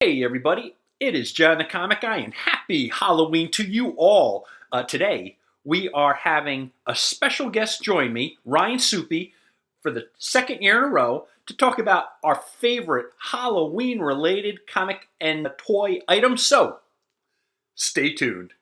Hey everybody, it is John the Comic Guy and happy Halloween to you all. Today we are having a special guest join me, Ryan Soupy, for the second year in a row to talk about our favorite Halloween related comic and toy items. So stay tuned.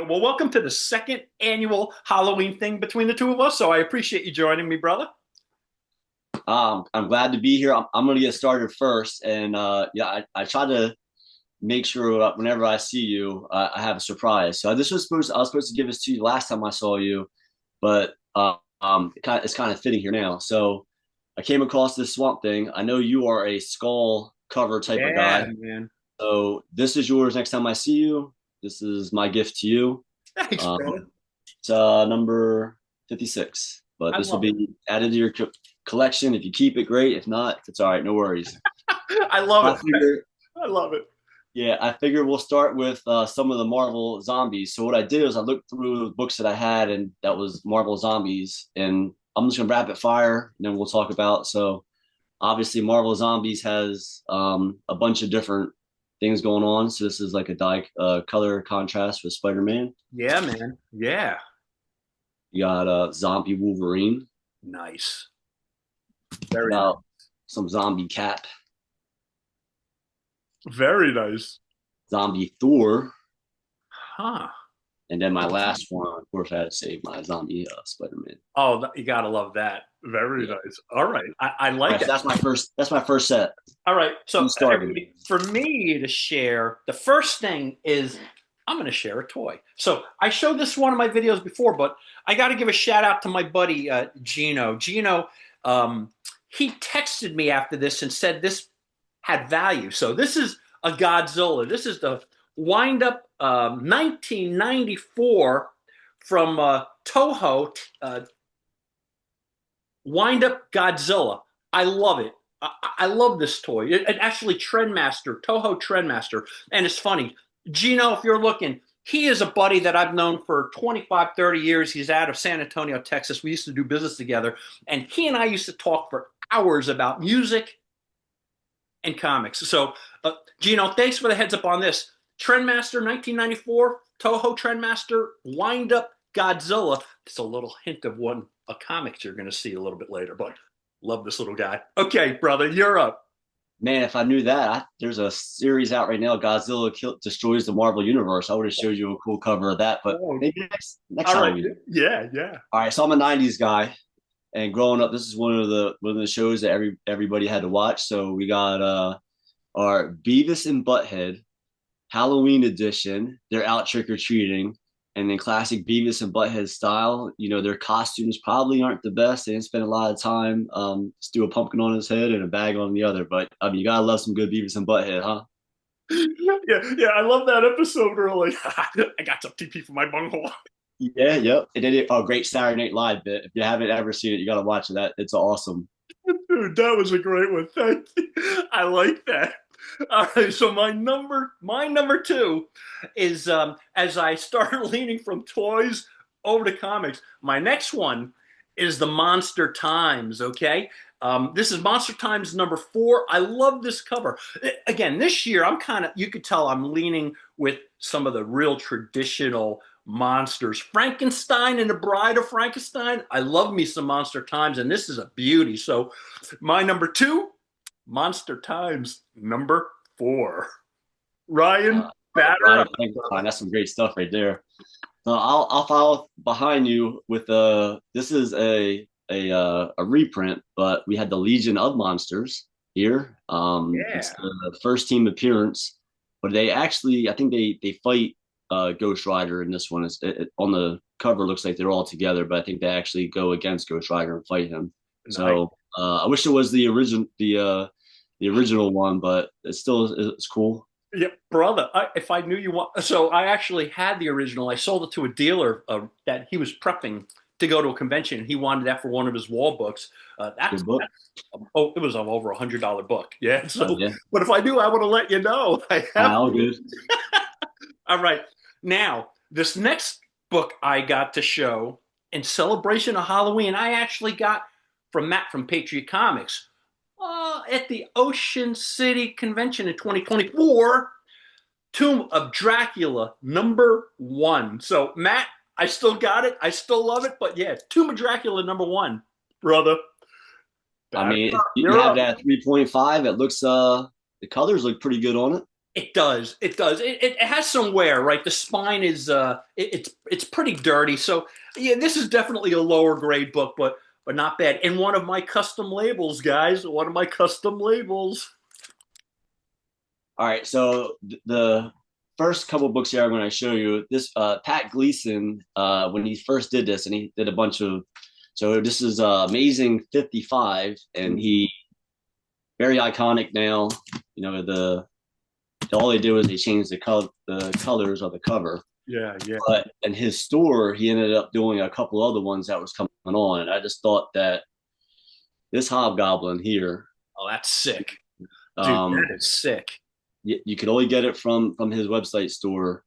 Well, welcome to the second annual Halloween thing between the two of us. So I appreciate you joining me, brother. I'm glad to be here. I'm going to get started first, and I try to make sure that whenever I see you, I have a surprise. So I was supposed to give this to you last time I saw you, but it's kind of fitting here now. So I came across this Swamp Thing. I know you are a skull cover type of Yeah, guy, man. so this is yours next time I see you. This is my gift to you. Thanks, brother. Um, it's number 56, but I this will love it. be added to your collection. If you keep it, great. If not, it's all right. No worries. I love I it. figure, I love it. yeah, I figure we'll start with some of the Marvel zombies. So what I did is I looked through the books that I had, and that was Marvel zombies, and I'm just gonna rapid fire, and then we'll talk about. So obviously, Marvel zombies has a bunch of different things going on. So this is like a color contrast with Spider-Man. Yeah, man. Yeah. You got zombie Wolverine. Nice. How Very nice. about some zombie Cap, Very nice. zombie Thor, Huh. and then my last one, of course, I had to save my zombie Spider-Man. Oh, you gotta love that. Very Yeah. nice. All right. I All like right, so it. that's my first. That's my first set. All right. You So, started. everybody, for me to share, the first thing is I'm going to share a toy. So, I showed this one of my videos before, but I got to give a shout out to my buddy Gino. Gino, um, he texted me after this and said this had value. So, this is a Godzilla. This is the wind up 1994 from Toho, wind up Godzilla. I love it. I love this toy. It actually Trendmaster, Toho Trendmaster. And it's funny. Gino, if you're looking, he is a buddy that I've known for 25, 30 years. He's out of San Antonio, Texas. We used to do business together. And he and I used to talk for hours about music and comics. So, Gino, thanks for the heads up on this. Trendmaster 1994, Toho Trendmaster, wind up Godzilla. It's a little hint of one a comics you're going to see a little bit later, but love this little guy. Okay, brother, you're up. Man, if I knew that, there's a series out right now. Destroys the Marvel universe. I would have showed you a cool cover of that, but Oh, maybe next all right. Halloween. Yeah, yeah. All right, so I'm a '90s guy, and growing up, this is one of the shows that everybody had to watch. So we got our Beavis and Butthead Halloween edition. They're out trick or treating, and then classic Beavis and Butthead style. You know, their costumes probably aren't the best. They didn't spend a lot of time. Just do a pumpkin on his head and a bag on the other. But I mean, you gotta love some good Beavis and Butthead, huh? Yeah, yeah, I love that episode early. I got some TP for my bunghole. Yeah, yep. And then a great Saturday Night Live bit. If you haven't ever seen it, you gotta watch it. It's awesome. Dude, that was a great one. Thank you. I like that. All right, so my number two is as I started leaning from toys over to comics. My next one is the Monster Times. Okay, this is Monster Times number 4. I love this cover. Again, this year I'm kind of, you could tell I'm leaning with some of the real traditional monsters. Frankenstein and the Bride of Frankenstein. I love me some Monster Times, and this is a beauty. So my number 2, Monster Times number 4. Ryan, batter Right, up. that's some great stuff right there. I'll follow behind you with this is a reprint, but we had the Legion of Monsters here. It's Yeah. the first team appearance, but they actually I think they fight Ghost Rider in this one. On the cover looks like they're all together, but I think they actually go against Ghost Rider and fight him. Nice. So I wish it was the original one, but it's cool. Yeah, brother. If I knew you want, so I actually had the original. I sold it to a dealer that he was prepping to go to a convention. He wanted that for one of his wall books. Good book. Oh, it was an over $100 book. Yeah. Oh So, yeah, but if I knew, I would have let you know. I have. all good. All right. Now, this next book I got to show in celebration of Halloween, I actually got from Matt from Patriot Comics at the Ocean City Convention in 2024. Tomb of Dracula #1. So Matt, I still got it. I still love it. But yeah, Tomb of Dracula #1, brother. I Batter mean, up. you You're have up. that 3.5. It looks the colors look pretty good on it. It does. It does. It has some wear, right? The spine is it's pretty dirty. So yeah, this is definitely a lower grade book, but not bad. And one of my custom labels, guys. One of my custom labels. All right, so the first couple books here I'm going to show you this Pat Gleason when he first did this, and he did a bunch of. So this is Amazing 55, and he very iconic now. You know the all they did was they changed the colors of the cover. Yeah, yeah. But in his store, he ended up doing a couple other ones that was coming on, and I just thought that this Hobgoblin here, Oh, that's sick, dude. um, That is sick. you could only get it from his website store.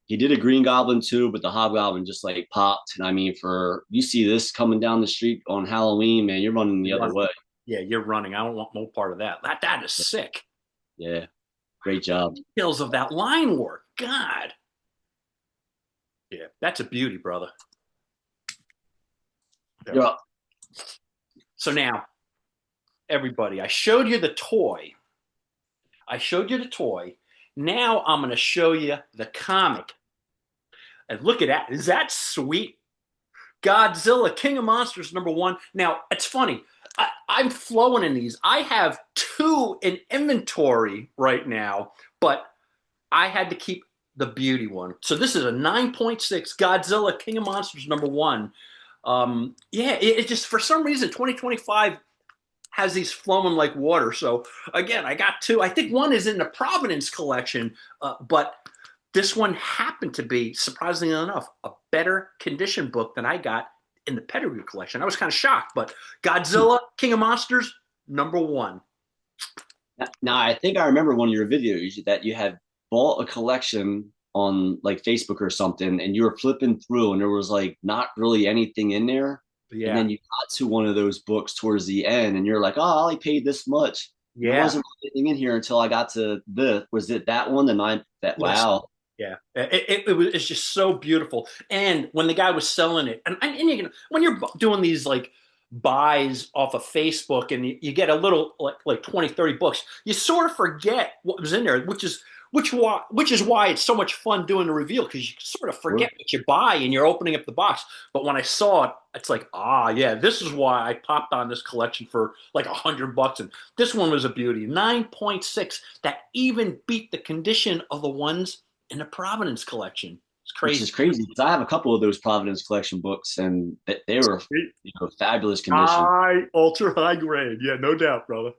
He did a Green Goblin too, but the Hobgoblin just like popped. And I mean, for you see this coming down the street on Halloween, man, you're running the other way. Yeah, you're running. I don't want no part of that. That is sick. Yeah, great job. Details of that line work. God. Yeah, that's a beauty, brother. Yeah. You're up. So now, everybody, I showed you the toy. I showed you the toy. Now I'm going to show you the comic. And look at that. Is that sweet? Godzilla, King of Monsters #1. Now, it's funny. I'm flowing in these. I have 2 in inventory right now, but I had to keep the beauty one. So this is a 9.6 Godzilla, King of Monsters #1. Yeah, it just, for some reason, 2025 has these flowing like water. So again, I got 2. I think one is in the Providence collection, but this one happened to be, surprisingly enough, a better condition book than I got in the Pedigree collection. I was kind of shocked, but Godzilla, King of Monsters, #1. Now, I think I remember one of your videos that you had bought a collection on like Facebook or something, and you were flipping through, and there was like not really anything in there. And Yeah, then you got to one of those books towards the end, and you're like, "Oh, I only paid this much." There yeah, wasn't anything in here until I got to the. Was it that one? The nine. That yes, wow. yeah. It's just so beautiful. And when the guy was selling it, and you can, when you're doing these like buys off of Facebook and you get a little like 20, 30 books, you sort of forget what was in there, which is why it's so much fun doing the reveal, because you sort of Sure. forget what you buy and you're opening up the box. But when I saw it, it's like, yeah, this is why I popped on this collection for like $100. And this one was a beauty. 9.6 that even beat the condition of the ones in the Providence collection. It's Which crazy. is crazy because I have a couple of those Providence collection books, and they were, fabulous condition. High, ultra high grade. Yeah, no doubt, brother.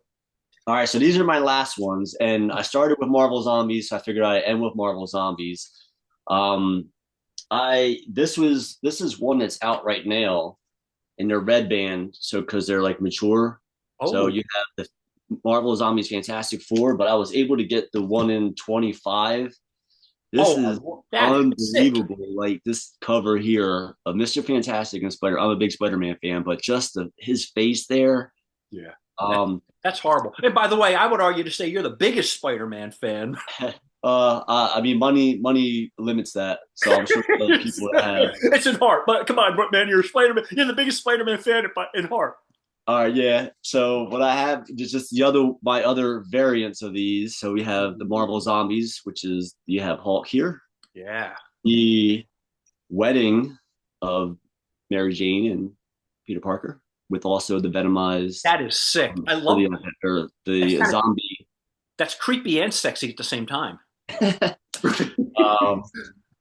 All right, so these are my last ones, and I started with Marvel Zombies, so I figured I'd end with Marvel Zombies. Um, I this is one that's out right now, in their red band, so because they're like mature. So Oh, you have the Marvel Zombies Fantastic Four, but I was able to get the one in 25. This is that is sick. unbelievable. Like this cover here of Mr. Fantastic and Spider. I'm a big Spider-Man fan, but just his face there. Yeah. That, Um, that's horrible. And by the way, I would argue to say you're the biggest Spider-Man fan. I mean, money limits that, so I'm sure there's people that have. It's in heart, but come on, man, you're a Spider-Man. You're the biggest Spider-Man fan in heart. All right, yeah. So what I have is just my other variants of these. So we have the Marvel Zombies, which is you have Hulk here, Yeah. the wedding of Mary Jane and Peter Parker, with also the venomized, That is sick. I or love that's the kind of zombie. that's creepy and sexy at the same time. um,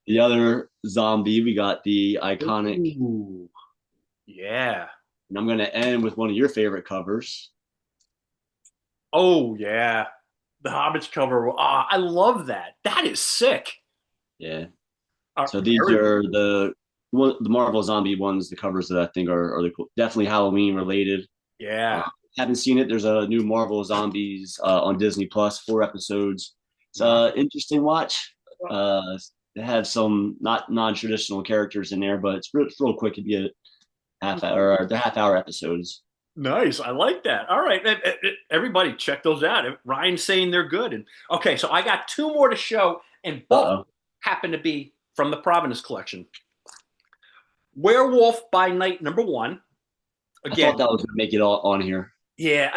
the other zombie, we got the iconic, Ooh. Yeah. and I'm going to end with one of your favorite covers. Oh yeah. The Hobbit's cover. I love that. That is sick. Yeah. Uh, So these very- are the Marvel Zombie ones, the covers that I think are the cool, definitely Halloween related. yeah. Haven't seen it. There's a new Marvel Zombies on Disney Plus, 4 episodes. It's Wow. interesting watch. They have some not non-traditional characters in there, but it's real quick. It'd be a half hour or the half-hour episodes. Nice. I like that. All right. Everybody check those out. Ryan's saying they're good. And okay, so I got two more to show, and both Uh-oh. happen to be from the Providence collection. Werewolf by Night #1. I thought Again, that was gonna make it all on here. yeah,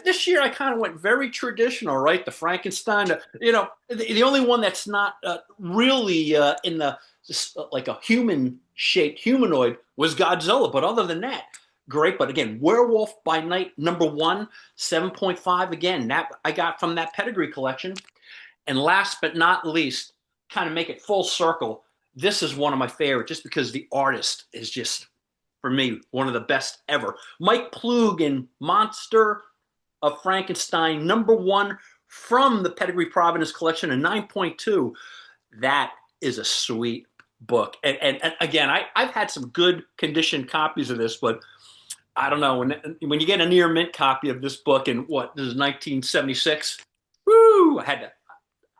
this year I kind of went very traditional, right? The Frankenstein, the only one that's not really in the like a human shaped humanoid was Godzilla. But other than that, great. But again, Werewolf by Night #1, 7.5. Again, that I got from that Pedigree collection. And last but not least, kind of make it full circle. This is one of my favorite, just because the artist is just, for me, one of the best ever. Mike Plug in Monster of Frankenstein #1 from the Pedigree Providence collection, a 9.2. That is a sweet book. And again, I've had some good conditioned copies of this, but I don't know, when you get a near mint copy of this book in what, this is 1976. Woo! I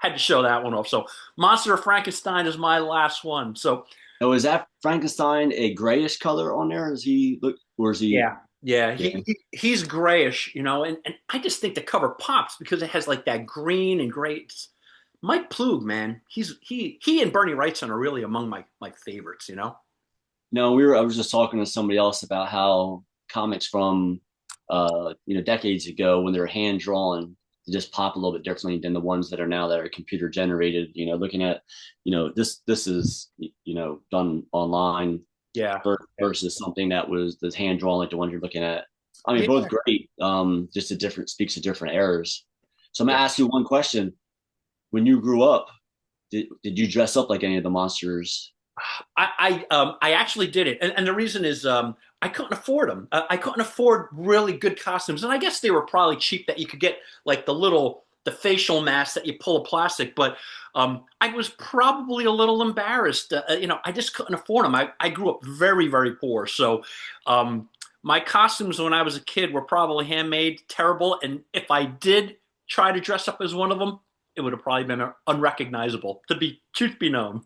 had to show that one off. So Monster of Frankenstein is my last one. So Oh, is that Frankenstein a grayish color on there? Is he look, or is he? yeah, yeah, Yeah. he's grayish, and I just think the cover pops because it has like that green and gray. Mike Plug, man, he and Bernie Wrightson are really among my favorites. No, I was just talking to somebody else about how comics from decades ago when they were hand drawn they just pop a little bit differently than the ones that are now that are computer generated. Looking at, this is done online Yeah, versus something that was this hand drawn like the ones you're looking at. I mean, both yeah, great. Just a different speaks to different eras. So I'm gonna yeah. ask you one question. When you grew up, did you dress up like any of the monsters? I actually did it, and the reason is I couldn't afford them. I couldn't afford really good costumes, and I guess they were probably cheap that you could get like the facial mask that you pull a plastic. But I was probably a little embarrassed. I just couldn't afford them. I grew up very very poor, so my costumes when I was a kid were probably handmade, terrible. And if I did try to dress up as one of them, it would have probably been unrecognizable. To be truth be known.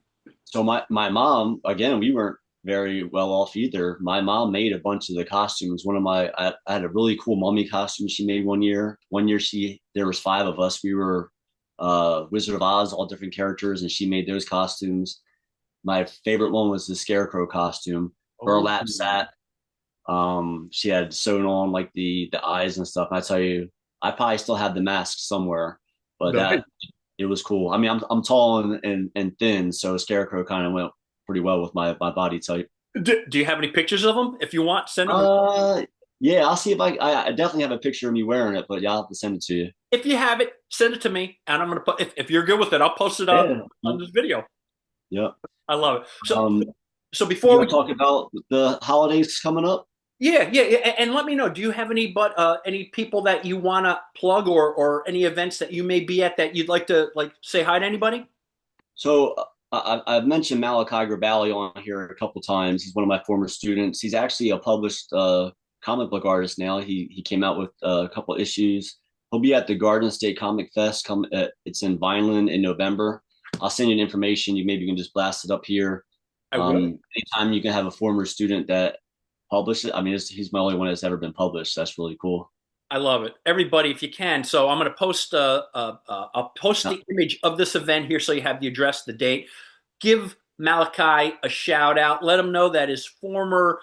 So my mom, again, we weren't very well off either. My mom made a bunch of the costumes. I had a really cool mummy costume she made one year. One year there was five of us. We were Wizard of Oz, all different characters, and she made those costumes. My favorite one was the Scarecrow costume. Oh, Burlap sat. She had sewn on like the eyes and stuff. And I tell you, I probably still have the mask somewhere, but nice. that it was cool. I mean, I'm tall and thin, so Scarecrow kind of went pretty well with my body type. Do you have any pictures of them? If you want, send them. Uh, yeah, I'll see if I definitely have a picture of me wearing it, but yeah, I'll have to send it to you. If you have it, send it to me, and I'm gonna put. If you're good with it, I'll post it Yeah, on this video. yeah. I love it. Um, So you before we, want to talk about the holidays coming up? yeah, and let me know. Do you have any people that you wanna plug, or any events that you may be at that you'd like to like say hi to anybody? So I've mentioned Malachi Grabali on here a couple times. He's one of my former students. He's actually a published comic book artist now. He came out with a couple issues. He'll be at the Garden State Comic Fest. It's in Vineland in November. I'll send you the information. You can just blast it up here. I will. Anytime you can have a former student that published it. I mean, he's my only one that's ever been published. That's really cool. I love it. Everybody, if you can. So I'm going to post. I'll post Uh, the image of this event here, so you have the address, the date. Give Malachi a shout out. Let him know that his former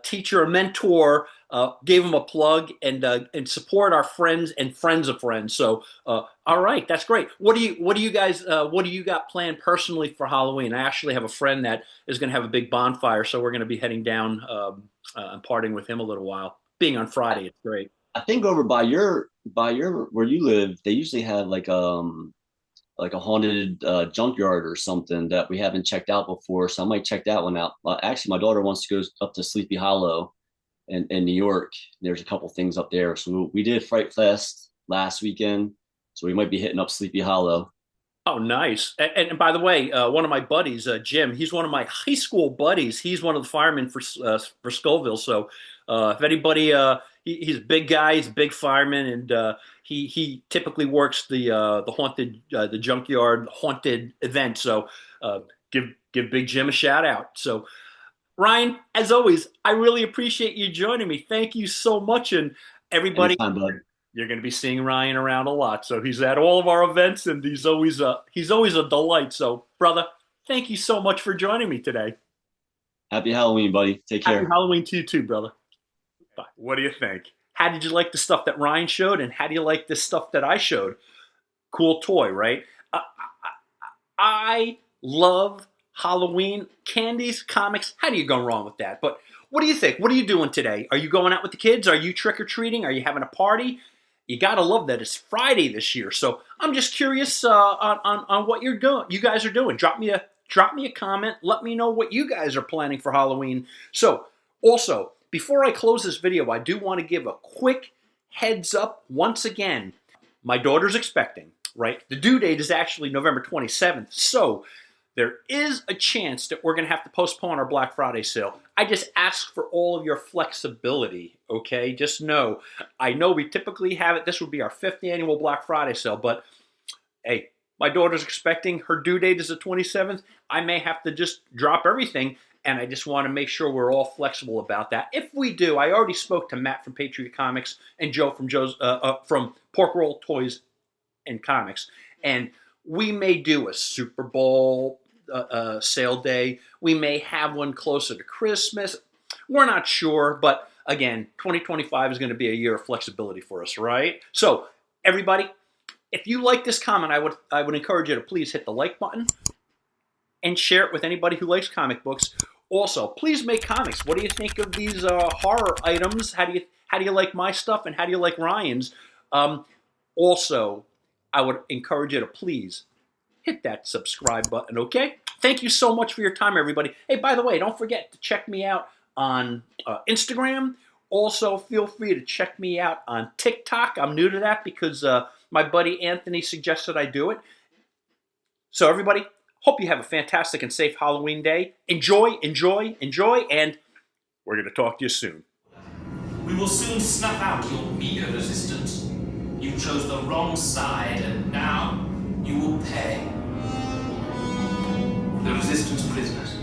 teacher or mentor gave him a plug, and support our friends and friends of friends. So, all right, that's great. What do you guys what do you got planned personally for Halloween? I actually have a friend that is going to have a big bonfire, so we're going to be heading down and partying with him a little while. Being on Friday, it's great. I think over by your where you live, they usually have like a haunted junkyard or something that we haven't checked out before. So I might check that one out. Actually, my daughter wants to go up to Sleepy Hollow in New York. There's a couple things up there. So we did Fright Fest last weekend. So we might be hitting up Sleepy Hollow. Oh, nice. And by the way, one of my buddies, Jim, he's one of my high school buddies. He's one of the firemen for Scoville. So if anybody he's a big guy. He's a big fireman, and he typically works the haunted the junkyard haunted event. So uh, give Big Jim a shout out. So Ryan, as always, I really appreciate you joining me. Thank you so much, and everybody, Anytime, bud. you're going to be seeing Ryan around a lot. So he's at all of our events, and he's always a delight. So, brother, thank you so much for joining me today. Happy Halloween, buddy. Take Happy care. Halloween to you too, brother. Bye. What do you think? How did you like the stuff that Ryan showed, and how do you like this stuff that I showed? Cool toy, right? I love Halloween candies, comics. How do you go wrong with that? But what do you think? What are you doing today? Are you going out with the kids? Are you trick or treating? Are you having a party? You gotta love that it's Friday this year. So I'm just curious on what you're doing. You guys are doing. Drop me a comment. Let me know what you guys are planning for Halloween. So also before I close this video, I do want to give a quick heads up once again. My daughter's expecting, right? The due date is actually November 27th. So there is a chance that we're going to have to postpone our Black Friday sale. I just ask for all of your flexibility, okay? Just know, I know we typically have it. This would be our 5th annual Black Friday sale, but hey, my daughter's expecting. Her due date is the 27th. I may have to just drop everything, and I just want to make sure we're all flexible about that. If we do, I already spoke to Matt from Patriot Comics and Joe from Pork Roll Toys and Comics, and we may do a Super Bowl sale day. We may have one closer to Christmas. We're not sure, but again, 2025 is going to be a year of flexibility for us, right? So, everybody, if you like this comment, I would encourage you to please hit the like button and share it with anybody who likes comic books. Also, please make comics. What do you think of these horror items? How do you like my stuff, and how do you like Ryan's? Also, I would encourage you to please hit that subscribe button, okay? Thank you so much for your time, everybody. Hey, by the way, don't forget to check me out on Instagram. Also, feel free to check me out on TikTok. I'm new to that because my buddy Anthony suggested I do it. So, everybody, hope you have a fantastic and safe Halloween day. Enjoy, enjoy, enjoy, and we're going to talk to you soon. We will soon snuff out your meager resistance. You chose the wrong side, and now you will pay. The resistance prisoners